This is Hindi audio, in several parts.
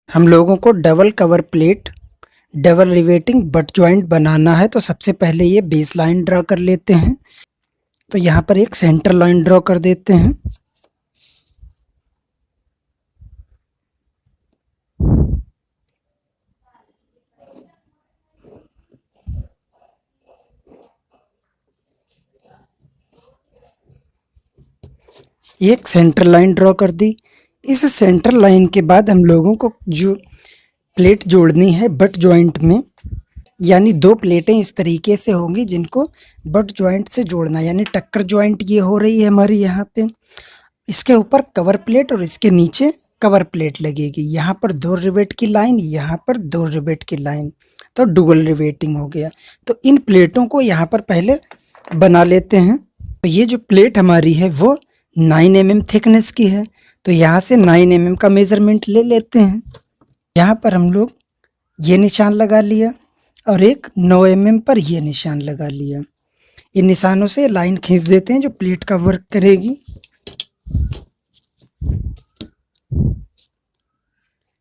हम लोगों को double cover plate double riveting butt joint बनाना है। तो सबसे पहले ये बेस लाइन ड्रॉ कर लेते हैं। तो यहाँ पर एक सेंटर लाइन ड्रॉ कर देते हैं। एक सेंटर लाइन ड्रॉ कर दी। इस सेंटर लाइन के बाद हम लोगों को जो प्लेट जोड़नी है बट जॉइंट में, यानी दो प्लेटें इस तरीके से होंगी जिनको बट जॉइंट से जोड़ना, यानी टक्कर जॉइंट ये हो रही है हमारी यहाँ पे। इसके ऊपर कवर प्लेट और इसके नीचे कवर प्लेट लगेगी। यहाँ पर दो रिवेट की लाइन, यहाँ पर दो रिवेट की लाइन, तो डुअल रिवेटिंग हो गया। तो इन प्लेटों को यहाँ पर पहले बना लेते हैं। तो ये जो प्लेट हमारी है वो 9 mm थिकनेस की है। तो यहाँ से 9 mm का मेज़रमेंट ले लेते हैं। यहाँ पर हम लोग ये निशान लगा लिया और एक 9 mm पर ये निशान लगा लिया। इन निशानों से लाइन खींच देते हैं जो प्लेट का वर्क करेगी।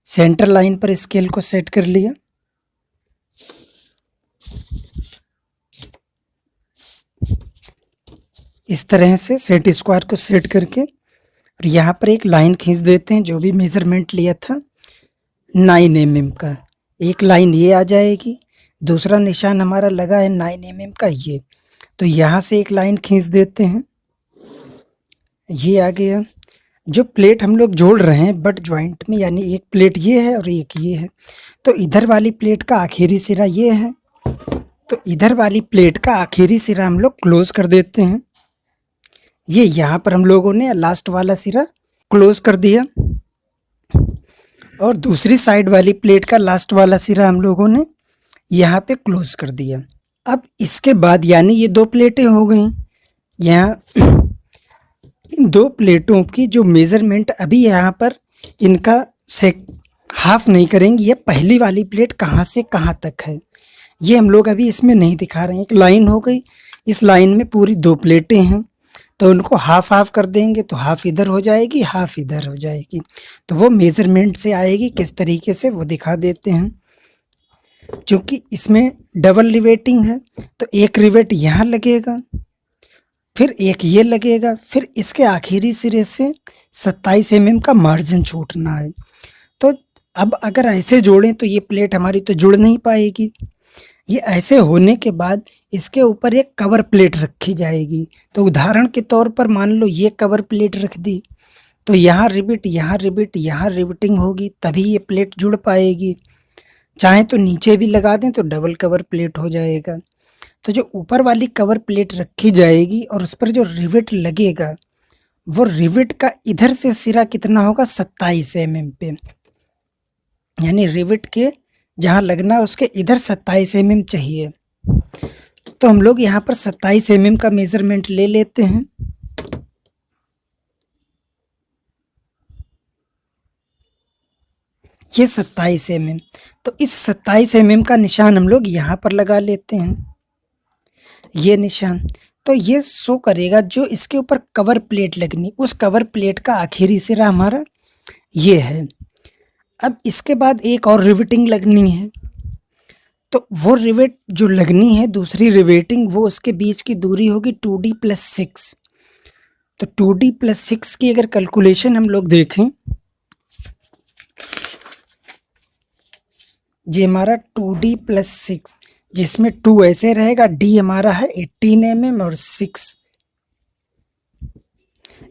सेंटर लाइन पर स्केल को सेट कर लिया। इस तरह से सेट स्क्वायर को सेट करके और यहाँ पर एक लाइन खींच देते हैं जो भी मेज़रमेंट लिया था 9 mm का। एक लाइन ये आ जाएगी, दूसरा निशान हमारा लगा है 9 mm का ये, तो यहाँ से एक लाइन खींच देते हैं। ये आ गया। जो प्लेट हम लोग जोड़ रहे हैं बट जॉइंट में, यानी एक प्लेट ये है और एक ये है, तो इधर वाली प्लेट का आखिरी सिरा ये है, तो इधर वाली प्लेट का आखिरी सिरा हम लोग क्लोज कर देते हैं। ये यहाँ पर हम लोगों ने लास्ट वाला सिरा क्लोज कर दिया और दूसरी साइड वाली प्लेट का लास्ट वाला सिरा हम लोगों ने यहाँ पे क्लोज कर दिया। अब इसके बाद यानी ये दो प्लेटें हो गई। यहाँ इन दो प्लेटों की जो मेज़रमेंट अभी यहाँ पर इनका से हाफ नहीं करेंगे, ये पहली वाली प्लेट कहाँ से कहाँ तक है ये हम लोग अभी इसमें नहीं दिखा रहे हैं। एक लाइन हो गई, इस लाइन में पूरी दो प्लेटें हैं, तो उनको हाफ हाफ कर देंगे, तो हाफ इधर हो जाएगी, हाफ इधर हो जाएगी। तो वो मेज़रमेंट से आएगी किस तरीके से वो दिखा देते हैं। क्योंकि इसमें डबल रिवेटिंग है तो एक रिवेट यहाँ लगेगा, फिर एक ये लगेगा, फिर इसके आखिरी सिरे से 27 mm का मार्जिन छूटना है। तो अब अगर ऐसे जोड़ें तो ये प्लेट हमारी तो जुड़ नहीं पाएगी। ये ऐसे होने के बाद इसके ऊपर एक कवर प्लेट रखी जाएगी। तो उदाहरण के तौर पर मान लो ये कवर प्लेट रख दी, तो यहाँ रिबिट, यहाँ रिबिट, यहाँ रिबिटिंग होगी, तभी ये प्लेट जुड़ पाएगी। चाहे तो नीचे भी लगा दें तो डबल कवर प्लेट हो जाएगा। तो जो ऊपर वाली कवर प्लेट रखी जाएगी और उस पर जो रिवेट लगेगा, वो रिवेट का इधर से सिरा कितना होगा 27 mm पे, यानी रिवेट के जहाँ लगना उसके इधर 27 mm चाहिए। तो हम लोग यहाँ पर 27 mm का मेज़रमेंट ले लेते हैं। ये 27 mm, तो इस 27 mm का निशान हम लोग यहाँ पर लगा लेते हैं, ये निशान। तो ये शो करेगा जो इसके ऊपर कवर प्लेट लगनी, उस कवर प्लेट का आखिरी सिरा हमारा ये है। अब इसके बाद एक और रिवेटिंग लगनी है, तो वो रिवेट जो लगनी है दूसरी रिवेटिंग, वो उसके बीच की दूरी होगी 2d + 6। तो 2d + 6 की अगर कैलकुलेशन हम लोग देखें, ये हमारा 2d + 6, जिसमें 2 ऐसे रहेगा, d हमारा है 18 mm और 6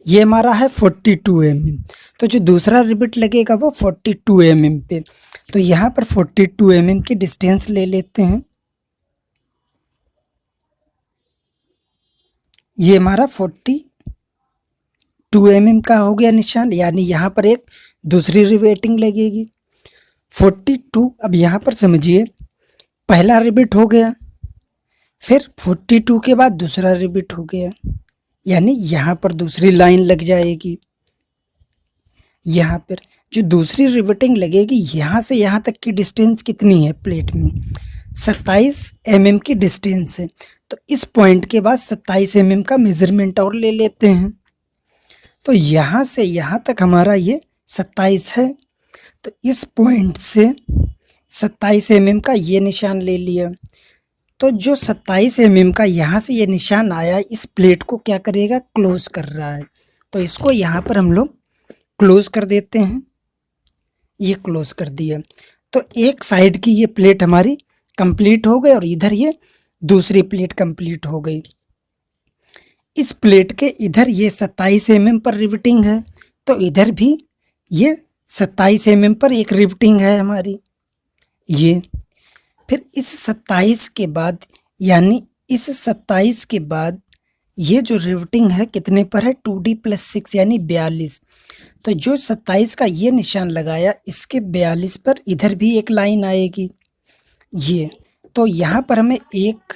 ये हमारा है 42 mm। तो जो दूसरा रिबिट लगेगा वो 42 mm पे। तो यहाँ पर 42 mm की डिस्टेंस ले लेते हैं। ये हमारा 42 mm का हो गया निशान, यानी यहाँ पर एक दूसरी रिवेटिंग लगेगी 42। अब यहाँ पर समझिए पहला रिबिट हो गया, फिर 42 के बाद दूसरा रिबिट हो गया, यानी यहाँ पर दूसरी लाइन लग जाएगी। यहाँ पर जो दूसरी रिवेटिंग लगेगी, यहाँ से यहाँ तक की डिस्टेंस कितनी है प्लेट में 27 mm की डिस्टेंस है। तो इस पॉइंट के बाद 27 mm का मेज़रमेंट और ले लेते हैं। तो यहाँ से यहाँ तक हमारा ये 27 है। तो इस पॉइंट से 27 mm का ये निशान ले लिया। तो जो 27 mm का यहाँ से ये निशान आया, इस प्लेट को क्या करेगा, क्लोज कर रहा है। तो इसको यहाँ पर हम लोग क्लोज कर देते हैं। ये क्लोज कर दिया। तो एक साइड की ये प्लेट हमारी कंप्लीट हो गई और इधर ये दूसरी प्लेट कंप्लीट हो गई। इस प्लेट के इधर ये 27 mm पर रिवेटिंग है, तो इधर भी ये 27 mm पर एक रिवेटिंग है हमारी। ये फिर इस 27 के बाद, यानी इस 27 के बाद ये जो रिवेटिंग है कितने पर है, 2D + 6 यानी 42। तो जो 27 का ये निशान लगाया, इसके 42 पर इधर भी एक लाइन आएगी ये। तो यहाँ पर हमें एक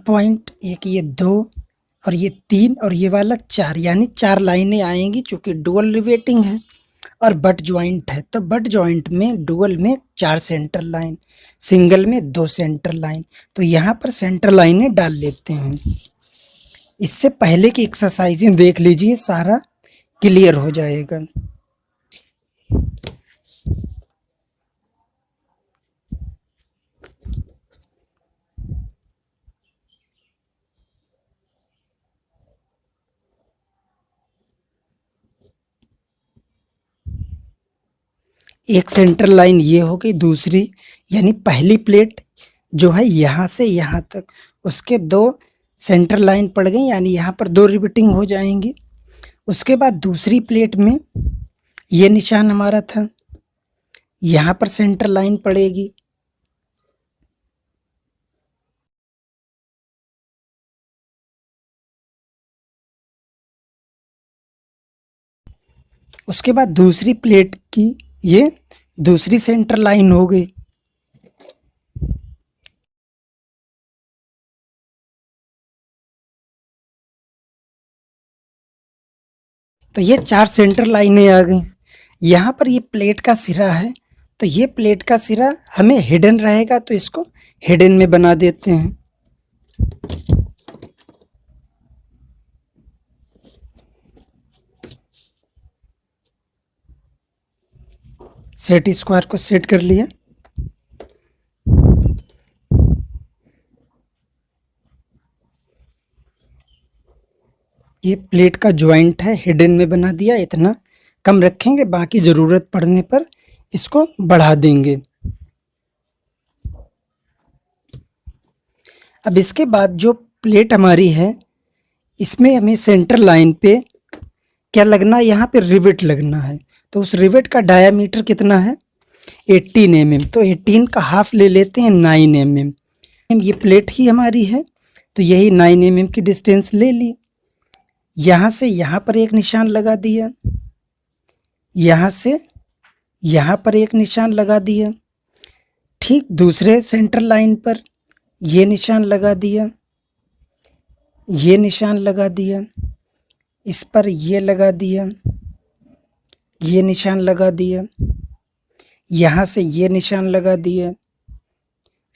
पॉइंट, एक ये 2 और ये 3 और ये वाला 4, यानी 4 लाइनें आएंगी। चूँकि डुअल रिवेटिंग है और बट जॉइंट है, तो बट जॉइंट में डुअल में 4 सेंटर लाइन, सिंगल में 2 सेंटर लाइन। तो यहाँ पर सेंटर लाइनें डाल लेते हैं। इससे पहले की एक्सरसाइजें देख लीजिए, सारा क्लियर हो जाएगा। एक सेंटर लाइन ये हो गई, दूसरी यानी पहली प्लेट जो है यहाँ से यहाँ तक, उसके 2 सेंटर लाइन पड़ गई, यानी यहाँ पर 2 रिवेटिंग हो जाएंगी। उसके बाद दूसरी प्लेट में ये निशान हमारा था, यहाँ पर सेंटर लाइन पड़ेगी। उसके बाद दूसरी प्लेट की ये दूसरी सेंटर लाइन हो गई। तो ये 4 सेंटर लाइनें आ गई। यहाँ पर ये प्लेट का सिरा है, तो ये प्लेट का सिरा हमें हिडन रहेगा, तो इसको हिडन में बना देते हैं। सेट स्क्वायर को सेट कर लिया। ये प्लेट का जॉइंट है, हिडन में बना दिया। इतना कम रखेंगे, बाकी ज़रूरत पड़ने पर इसको बढ़ा देंगे। अब इसके बाद जो प्लेट हमारी है, इसमें हमें सेंटर लाइन पे क्या लगना है, यहाँ पे रिवेट लगना है। तो उस रिवेट का डायामीटर कितना है, 18 mm। तो 18 का हाफ ले लेते हैं, 9 mm। ये प्लेट ही हमारी है, तो यही 9 mm की डिस्टेंस ले ली। यहाँ से यहाँ पर एक निशान लगा दिया, यहाँ से यहाँ पर एक निशान लगा दिया। ठीक दूसरे सेंटर लाइन पर ये निशान लगा दिया, ये निशान लगा दिया, इस पर ये लगा दिया, ये निशान लगा दिया, यहाँ से ये निशान लगा दिया,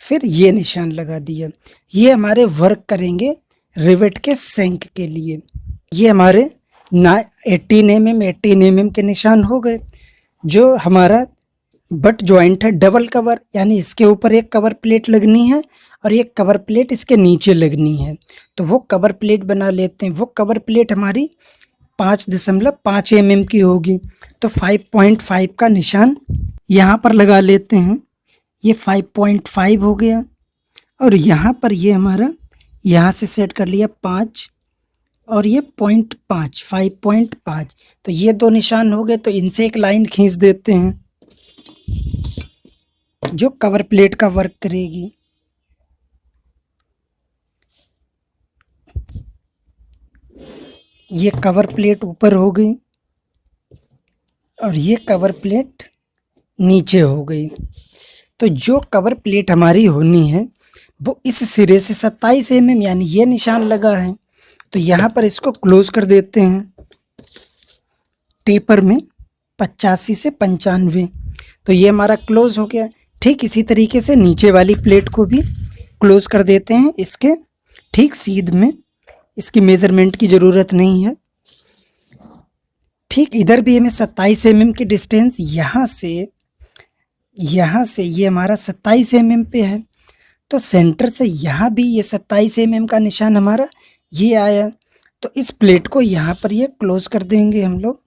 फिर ये निशान लगा दिया। ये हमारे वर्क करेंगे रिवेट के सेंक के लिए। ये हमारे 18 mm के निशान हो गए। जो हमारा बट जॉइंट है डबल कवर, यानी इसके ऊपर एक कवर प्लेट लगनी है और एक कवर प्लेट इसके नीचे लगनी है। तो वो कवर प्लेट बना लेते हैं। वो कवर प्लेट हमारी 5.5 mm की होगी। तो 5.5 का निशान यहाँ पर लगा लेते हैं। ये 5.5 हो गया और यहाँ पर ये हमारा यहाँ से सेट कर लिया 5 और ये 0.5, 5.5। तो ये 2 निशान हो गए। तो इनसे एक लाइन खींच देते हैं जो कवर प्लेट का वर्क करेगी। ये कवर प्लेट ऊपर हो गई और ये कवर प्लेट नीचे हो गई। तो जो कवर प्लेट हमारी होनी है वो इस सिरे से 27 mm यानी ये निशान लगा है। तो यहाँ पर इसको क्लोज कर देते हैं टेपर में 85 से 95। तो ये हमारा क्लोज हो गया। ठीक इसी तरीके से नीचे वाली प्लेट को भी क्लोज कर देते हैं इसके ठीक सीध में। इसकी मेज़रमेंट की ज़रूरत नहीं है। ठीक इधर भी हमें 27 mm की डिस्टेंस यहाँ से ये हमारा 27 mm पे है। तो सेंटर से यहाँ भी ये 27 mm का निशान हमारा ये आया। तो इस प्लेट को यहाँ पर ये क्लोज कर देंगे हम लोग।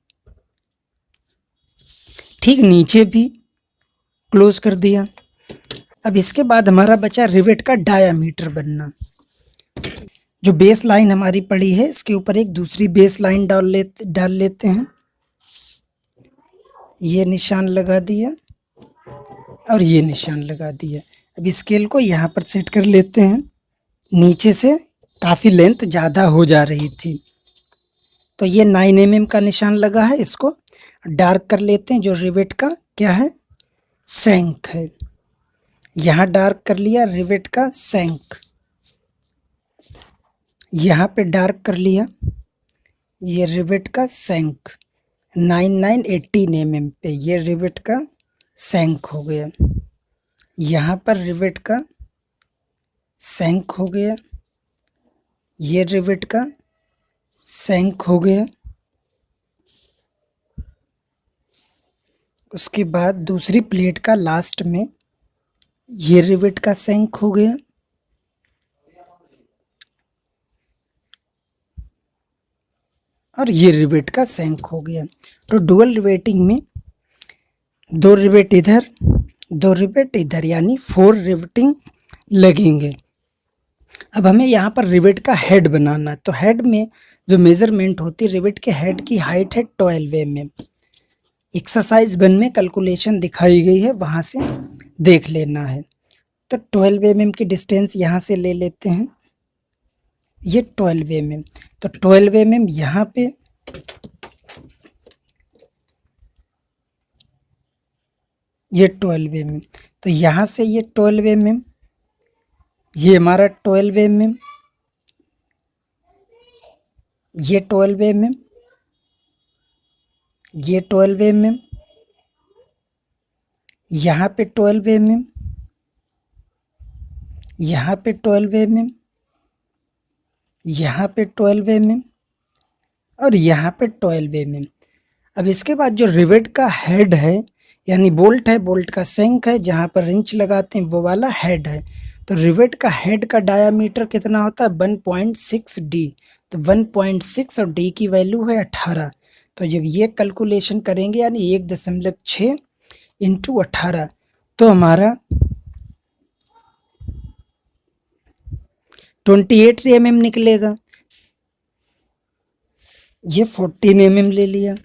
ठीक नीचे भी क्लोज कर दिया। अब इसके बाद हमारा बचा रिवेट का डायामीटर बनना। जो बेस लाइन हमारी पड़ी है इसके ऊपर एक दूसरी बेस लाइन डाल लेते हैं। ये निशान लगा दिया और ये निशान लगा दिया। अब स्केल को यहाँ पर सेट कर लेते हैं। नीचे से काफ़ी लेंथ ज़्यादा हो जा रही थी, तो ये 9 mm का निशान लगा है। इसको डार्क कर लेते हैं। जो रिवेट का क्या है, सैंक है। यहाँ डार्क कर लिया रिवेट का सैंक, यहाँ पे डार्क कर लिया ये रिवेट का सैंक। 18 mm पे ये रिवेट का सैंक हो गया। यहाँ पर रिवेट का सैंक हो गया, ये रिवेट का सैंक हो गया। उसके बाद दूसरी प्लेट का लास्ट में ये रिवेट का सैंक हो गया। और ये रिवेट का सैंक हो गया। तो डुअल रिवेटिंग में 2 रिवेट इधर 2 रिवेट इधर, यानी 4 रिवेटिंग लगेंगे। अब हमें यहाँ पर रिवेट का हेड बनाना है। तो हेड में जो मेजरमेंट होती है, रिवेट के हेड की हाइट है 12 mm। एक्सरसाइज 1 में कैलकुलेशन दिखाई गई है, वहाँ से देख लेना है। तो 12 mm की डिस्टेंस यहाँ से ले लेते हैं। ये 12 mm, तो 12 mm यहाँ पे, ये 12 mm, तो यहाँ से ये 12 mm, ये हमारा 12 mm, ये 12 mm, ये 12 mm, यहाँ पे 12 mm, यहाँ पे 12 mm, यहाँ पे 12 mm और यहाँ पे 12 mm। अब इसके बाद जो रिवेट का हेड है, यानी बोल्ट है, बोल्ट का सैंक है, जहाँ पर रिंच लगाते हैं वो वाला हेड है। तो रिवेट का हेड का डायामीटर कितना होता है, 1.6 d। तो 1.6 और d की वैल्यू है 18। तो जब ये कैलकुलेशन करेंगे, यानी 1.6 इंटू 18, तो हमारा 28 mm निकलेगा। ये 14 mm ले लिया।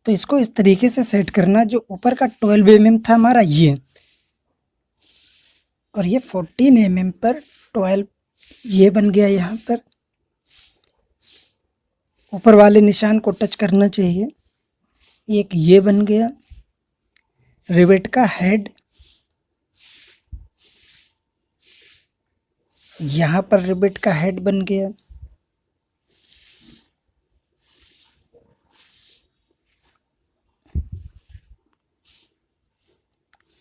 तो इसको इस तरीके से सेट करना, जो ऊपर का 12 mm था हमारा ये, और ये 14 mm पर 12 ये बन गया। यहाँ पर ऊपर वाले निशान को टच करना चाहिए। एक ये बन गया रिवेट का हेड। यहाँ पर रिवेट का हेड बन गया।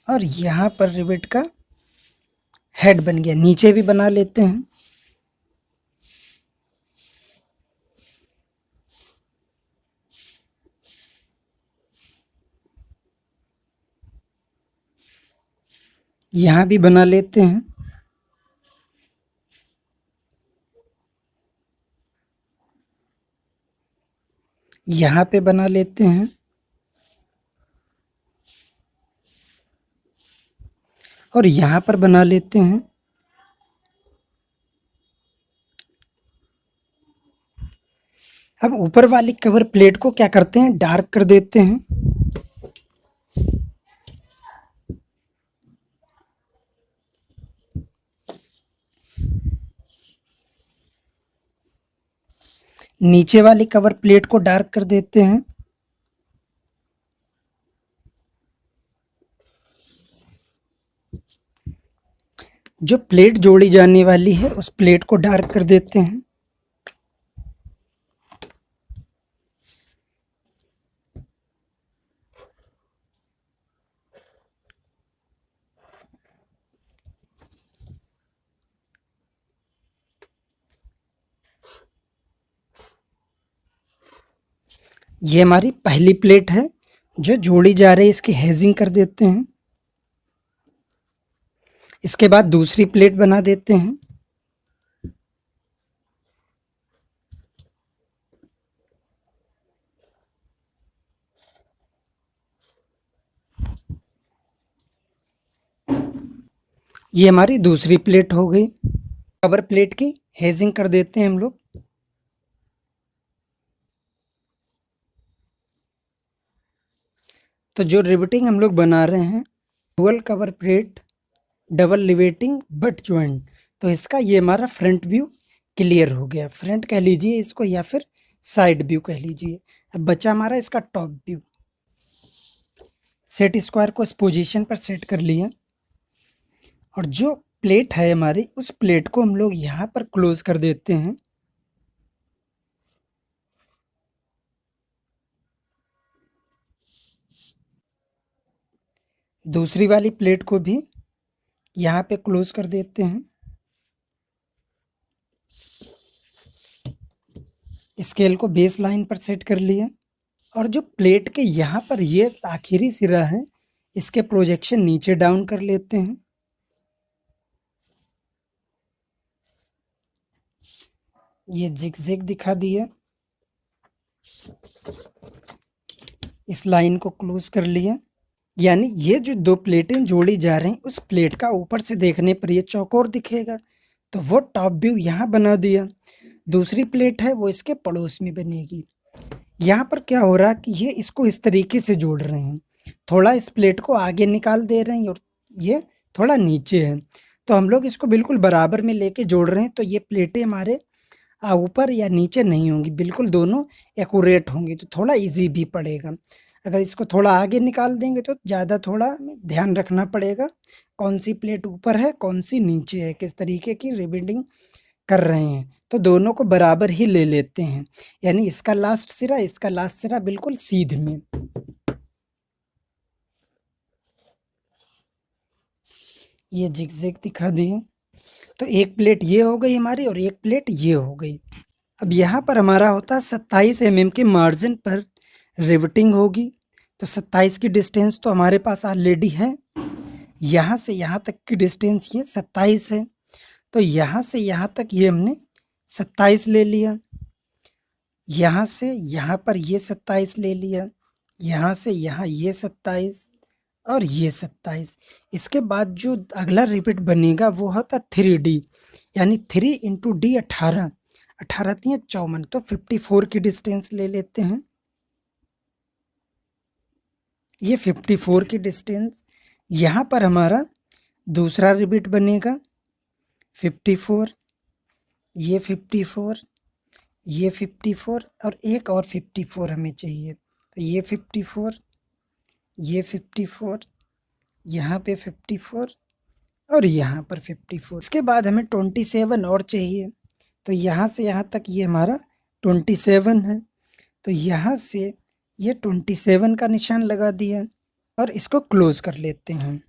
और यहाँ पर रिवेट का हेड बन गया। नीचे भी बना लेते हैं। यहाँ भी बना लेते हैं। यहाँ पे बना लेते हैं। और यहाँ पर बना लेते हैं। अब ऊपर वाली कवर प्लेट को क्या करते हैं, डार्क कर देते हैं। नीचे वाली कवर प्लेट को डार्क कर देते हैं। जो प्लेट जोड़ी जाने वाली है उस प्लेट को डार्क कर देते हैं। ये हमारी पहली प्लेट है जो जोड़ी जा रही है, इसकी हेजिंग कर देते हैं। इसके बाद दूसरी प्लेट बना देते हैं। ये हमारी दूसरी प्लेट हो गई। कवर प्लेट की हेजिंग कर देते हैं हम लोग। तो जो रिवेटिंग हम लोग बना रहे हैं, dual cover plate double riveting but joint, तो इसका ये हमारा फ्रंट व्यू क्लियर हो गया। फ्रंट कह लीजिए इसको या फिर साइड व्यू कह लीजिए। अब बचा हमारा इसका टॉप व्यू। सेट स्क्वायर को इस पोजीशन पर सेट कर लिया और जो प्लेट है हमारी, उस प्लेट को हम लोग यहाँ पर क्लोज कर देते हैं। दूसरी वाली प्लेट को भी यहाँ पे क्लोज कर देते हैं। स्केल को बेस लाइन पर सेट कर लिया और जो प्लेट के यहाँ पर ये आखिरी सिरा है, इसके प्रोजेक्शन नीचे डाउन कर लेते हैं। ये जिगजैग दिखा दिया। इस लाइन को क्लोज कर लिया। यानी ये जो दो प्लेटें जोड़ी जा रही हैं, उस प्लेट का ऊपर से देखने पर ये चौकोर दिखेगा, तो वो टॉप व्यू यहाँ बना दिया। दूसरी प्लेट है वो इसके पड़ोस में बनेगी। यहाँ पर क्या हो रहा है कि ये इसको इस तरीके से जोड़ रहे हैं, थोड़ा इस प्लेट को आगे निकाल दे रहे हैं और ये थोड़ा नीचे है। तो हम लोग इसको बिल्कुल बराबर में लेके जोड़ रहे हैं, तो ये प्लेटें हमारे ऊपर या नीचे नहीं होंगी, बिल्कुल दोनों एक्यूरेट होंगी, तो थोड़ा इजी भी पड़ेगा। अगर इसको थोड़ा आगे निकाल देंगे तो ज़्यादा थोड़ा ध्यान रखना पड़ेगा, कौन सी प्लेट ऊपर है कौन सी नीचे है, किस तरीके की रिबीडिंग कर रहे हैं। तो दोनों को बराबर ही ले लेते हैं, यानी इसका लास्ट सिरा इसका लास्ट सिरा बिल्कुल सीध में। ये जिगजैग दिखा दिए। तो एक प्लेट ये हो गई हमारी और एक प्लेट ये हो गई। अब यहाँ पर हमारा होता है 27 mm के मार्जिन पर रिवेटिंग होगी। तो 27 की डिस्टेंस तो हमारे पास ऑलरेडी है। यहाँ से यहाँ तक की डिस्टेंस ये 27 है, तो यहाँ से यहाँ तक ये हमने 27 ले लिया। यहाँ से यहाँ पर ये 27 ले लिया, यहाँ से यहाँ ये 27 और ये 27। इसके बाद जो अगला रिपीट बनेगा वो होता 3D, यानी 3 इंटू डी 18, 18 3 54, तो 54 की डिस्टेंस ले लेते हैं। ये 54 की डिस्टेंस। यहाँ पर हमारा दूसरा रिपीट बनेगा 54, ये 54, ये 54 और एक और 54 हमें चाहिए। तो ये 54, ये 54, यहाँ पे 54 और यहाँ पर 54। इसके बाद हमें 27 और चाहिए। तो यहाँ से यहाँ तक ये हमारा 27 है, तो यहाँ से ये 27 का निशान लगा दिया और इसको क्लोज कर लेते हैं।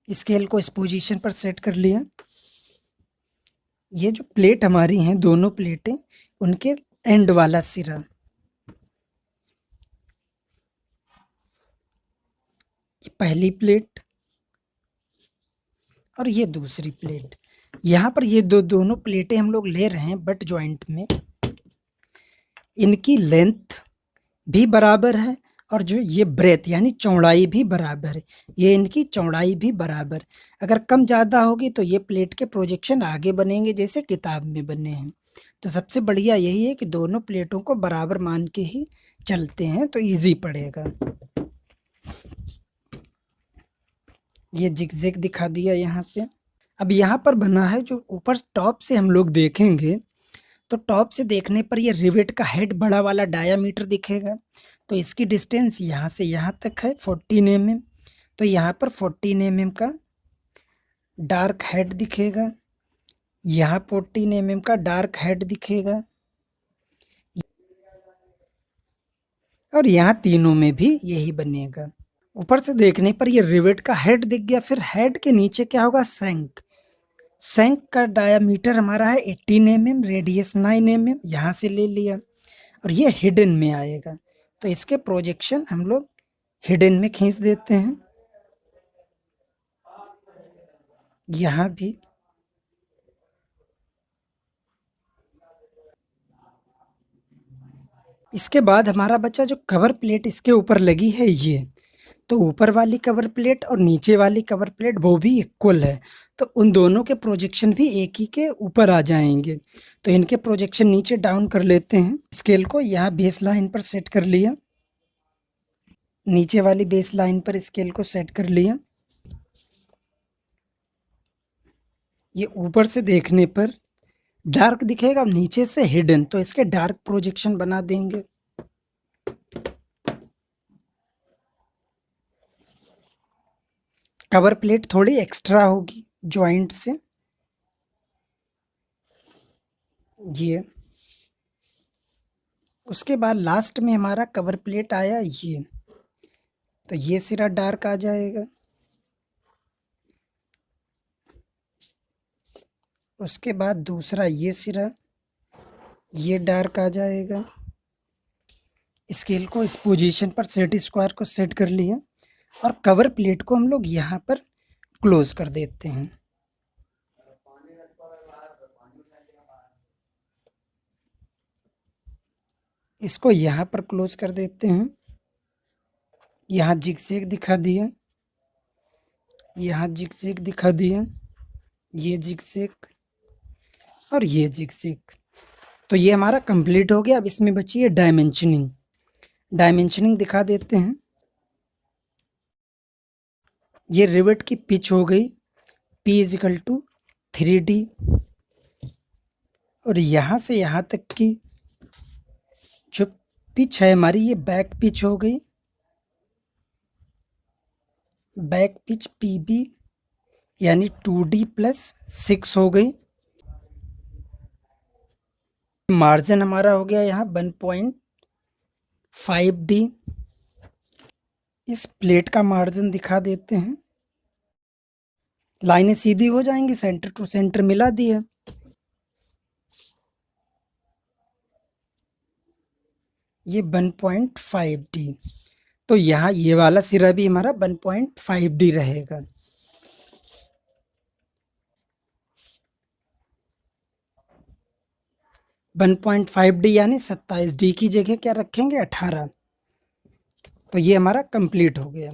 स्केल को इस पोजीशन पर सेट कर लिया। ये जो प्लेट हमारी हैं, दोनों प्लेटें, उनके एंड वाला सिरा, ये पहली प्लेट और ये दूसरी प्लेट। यहाँ पर ये दोनों प्लेटें हम लोग ले रहे हैं बट जॉइंट में। इनकी लेंथ भी बराबर है और जो ये ब्रेथ यानी चौड़ाई भी बराबर है, ये इनकी चौड़ाई भी बराबर। अगर कम ज़्यादा होगी तो ये प्लेट के प्रोजेक्शन आगे बनेंगे जैसे किताब में बने हैं। तो सबसे बढ़िया यही है कि दोनों प्लेटों को बराबर मान के ही चलते हैं, तो इजी पड़ेगा। ये जिगजैग दिखा दिया यहाँ पे। अब यहाँ पर बना है जो ऊपर टॉप से हम लोग देखेंगे, तो टॉप से देखने पर ये रिवेट का हेड बड़ा वाला डायामीटर दिखेगा। तो इसकी डिस्टेंस यहाँ से यहाँ तक है 14 mm। तो यहाँ पर 14 mm का डार्क हेड दिखेगा, यहाँ 14 mm का डार्क हेड दिखेगा और यहाँ तीनों में भी यही बनेगा। ऊपर से देखने पर ये रिवेट का हेड दिख गया। फिर हेड के नीचे क्या होगा, शंख का डायामीटर हमारा है 18 mm, रेडियस 9 mm, यहाँ से ले लिया और ये हिडन में आएगा। तो इसके प्रोजेक्शन हम लोग हिडन में खींच देते हैं। यहाँ भी इसके बाद हमारा बच्चा जो कवर प्लेट इसके ऊपर लगी है ये, तो ऊपर वाली कवर प्लेट और नीचे वाली कवर प्लेट वो भी इक्वल है, तो उन दोनों के प्रोजेक्शन भी एक ही के ऊपर आ जाएंगे। तो इनके प्रोजेक्शन नीचे डाउन कर लेते हैं। स्केल को यहाँ बेस लाइन पर सेट कर लिया, नीचे वाली बेस लाइन पर स्केल को सेट कर लिया। ये ऊपर से देखने पर डार्क दिखेगा, नीचे से हिडन, तो इसके डार्क प्रोजेक्शन बना देंगे। कवर प्लेट थोड़ी एक्स्ट्रा होगी जॉइंट से, ये। उसके बाद लास्ट में हमारा कवर प्लेट आया ये, तो ये सिरा डार्क आ जाएगा। उसके बाद दूसरा ये सिरा, ये डार्क आ जाएगा। स्केल को इस पोजीशन पर सेट स्क्वायर को सेट कर लिया और कवर प्लेट को हम लोग यहाँ पर क्लोज कर देते हैं। इसको यहाँ पर क्लोज कर देते हैं। यहाँ जिगजैग दिखा दिया, यहाँ जिगजैग दिखा दिया, ये जिगजैग और ये जिगजैग। तो ये हमारा कंप्लीट हो गया। अब इसमें बची है डायमेंशनिंग। डायमेंशनिंग दिखा देते हैं। ये रिवेट की पिच हो गई P = 3D, और यहाँ से यहाँ तक की जो पिच है हमारी, ये बैक पिच हो गई। बैक पिच PB यानी 2D+6 हो गई। मार्जिन हमारा हो गया यहाँ 1.5D। इस प्लेट का मार्जिन दिखा देते हैं। लाइनें सीधी हो जाएंगी, सेंटर टू सेंटर मिला दिया। ये 1.5D, तो यहाँ ये वाला सिरा भी हमारा 1.5D रहेगा। वन 1.5D यानी 27D की जगह क्या रखेंगे, 18। तो ये हमारा कंप्लीट हो गया।